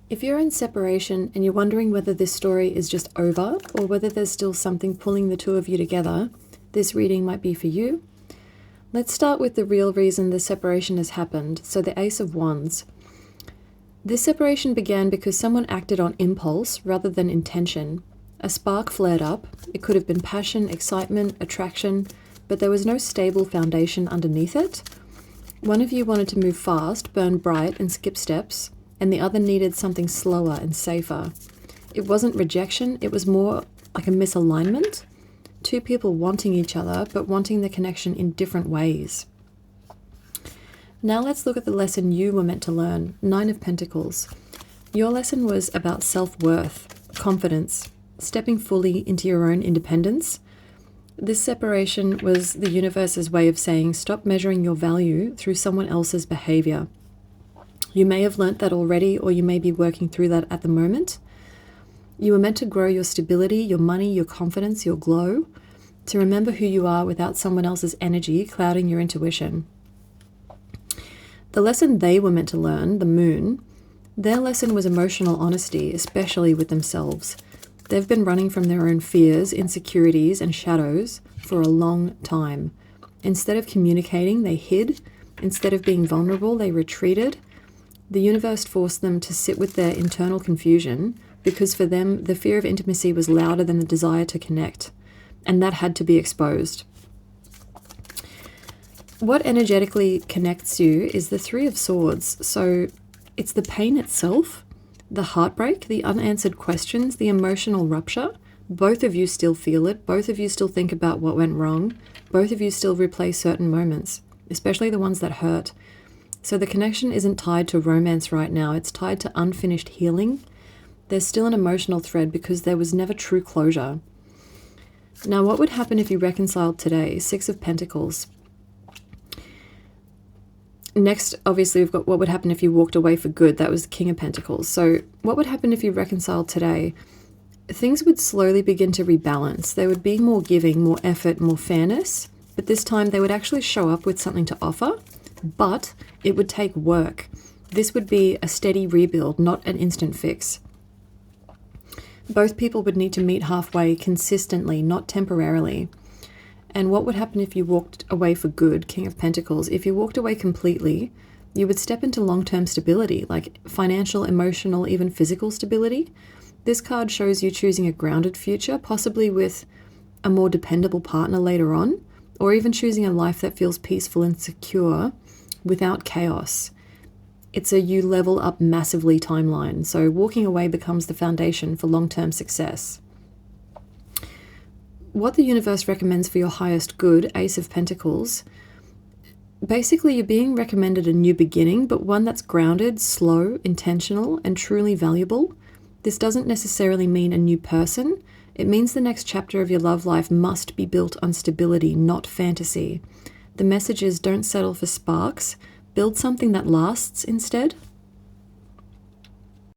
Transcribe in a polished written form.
If you're in separation and you're wondering whether this story is just over or whether there's still something pulling the two of you together, this reading might be for you. Let's start with the real reason the separation has happened, so the Ace of Wands. This separation began because someone acted on impulse rather than intention. A spark flared up. It could have been passion, excitement, attraction, but there was no stable foundation underneath it. One of you wanted to move fast, burn bright, and skip steps, and the other needed something slower and safer. It wasn't rejection, it was more like a misalignment. Two people wanting each other, but wanting the connection in different ways. Now let's look at the lesson you were meant to learn. 9 of Pentacles. Your lesson was about self-worth, confidence, stepping fully into your own independence. This separation was the universe's way of saying, stop measuring your value through someone else's behavior. You may have learnt that already, or you may be working through that at the moment. You were meant to grow your stability, your money, your confidence, your glow, to remember who you are without someone else's energy clouding your intuition. The lesson they were meant to learn, the Moon, their lesson was emotional honesty, especially with themselves. They've been running from their own fears, insecurities, and shadows for a long time. Instead of communicating, they hid. Instead of being vulnerable, they retreated. The universe forced them to sit with their internal confusion because for them, the fear of intimacy was louder than the desire to connect, and that had to be exposed. What energetically connects you is the 3 of Swords. So it's the pain itself, the heartbreak, the unanswered questions, the emotional rupture. Both of you still feel it. Both of you still think about what went wrong. Both of you still replay certain moments, especially the ones that hurt. So the connection isn't tied to romance right now. It's tied to unfinished healing. There's still an emotional thread because there was never true closure. Now, what would happen if you reconciled today? 6 of Pentacles. Next, obviously, we've got what would happen if you walked away for good. That was the King of Pentacles. So what would happen if you reconciled today? Things would slowly begin to rebalance. There would be more giving, more effort, more fairness. But this time they would actually show up with something to offer. But it would take work. This would be a steady rebuild, not an instant fix. Both people would need to meet halfway consistently, not temporarily. And what would happen if you walked away for good, King of Pentacles? If you walked away completely, you would step into long-term stability, like financial, emotional, even physical stability. This card shows you choosing a grounded future, possibly with a more dependable partner later on, or even choosing a life that feels peaceful and secure without chaos. It's a you level up massively timeline, so walking away becomes the foundation for long-term success. What the universe recommends for your highest good, Ace of Pentacles, basically you're being recommended a new beginning, but one that's grounded, slow, intentional, and truly valuable. This doesn't necessarily mean a new person. It means the next chapter of your love life must be built on stability, not fantasy. The message is don't settle for sparks. Build something that lasts instead.